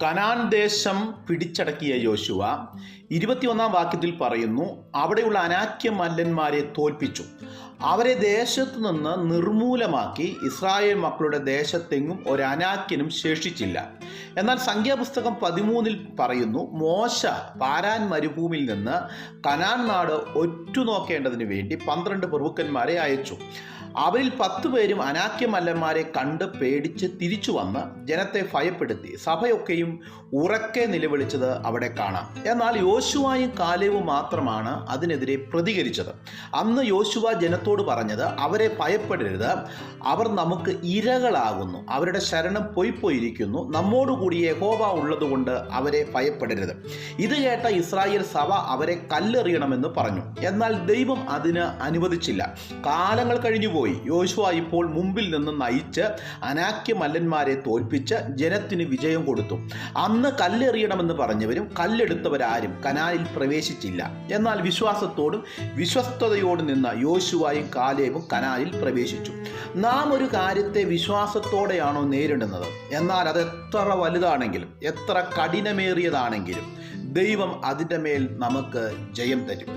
Canaan ദേശം പിടിച്ചടക്കിയ യോശുവ 21 വാക്യത്തിൽ പറയുന്നു, അവിടെയുള്ള അനാക്യ മല്ലന്മാരെ തോൽപ്പിച്ചു, അവരെ ദേശത്തു നിന്ന് നിർമൂലമാക്കി. ഇസ്രായേൽ മക്കളുടെ ദേശത്തെങ്ങും ഒരനാക്യനും ശേഷിച്ചില്ല. എന്നാൽ സംഖ്യാപുസ്തകം 13 പറയുന്നു, മോശ പാരാൻ മരുഭൂമിയിൽ നിന്ന് കനാൻ നാട് ഒറ്റുനോക്കേണ്ടതിന് വേണ്ടി 12 പ്രഭുക്കന്മാരെ അയച്ചു. അവരിൽ 10 പേരും അനാക്യ മല്ലന്മാരെ കണ്ട് പേടിച്ച് തിരിച്ചു വന്ന് ജനത്തെ ഭയപ്പെടുത്തി. സഭയൊക്കെയും ഉറക്കെ നിലവിളിച്ചത് അവിടെ കാണാം. എന്നാൽ യോശുവയും കാലേബും മാത്രമാണ് അതിനെതിരെ പ്രതികരിച്ചത്. അന്ന് യോശുവ ജനത്തോട് പറഞ്ഞത്, അവരെ ഭയപ്പെടരുത്, അവർ നമുക്ക് ഇരകളാകുന്നു, അവരുടെ ശരണം പോയിരിക്കുന്നു, നമ്മോടുകൂടി യഹോവ ഉള്ളതുകൊണ്ട് അവരെ ഭയപ്പെടരുത്. ഇത് കേട്ട ഇസ്രായേൽ സഭ അവരെ കല്ലെറിയണമെന്ന് പറഞ്ഞു. എന്നാൽ ദൈവം അതിന് അനുവദിച്ചില്ല. കാലങ്ങൾ കഴിഞ്ഞുപോയി. യോശുവ ഇപ്പോൾ മുമ്പിൽ നിന്ന് നയിച്ച് അനാക്യ മല്ലന്മാരെ തോൽപ്പിച്ച് ജനത്തിന് വിജയം കൊടുത്തു. അന്ന് കല്ലെറിയണമെന്ന് പറഞ്ഞവരും കല്ലെടുത്തവരാരും കനാനിൽ പ്രവേശിച്ചില്ല. എന്നാൽ വിശ്വാസത്തോടും വിശ്വസ്തയോടും നിന്ന യോശുവയും കാലേബും കനാനിൽ പ്രവേശിച്ചു. നാം ഒരു കാര്യത്തെ വിശ്വാസത്തോടെയാണോ നേരിടുന്നത്? എന്നാൽ അത് എത്ര വലുതാണെങ്കിലും എത്ര കഠിനമേറിയതാണെങ്കിലും ദൈവം അതിൻ്റെ മേൽ നമുക്ക് ജയം തരും.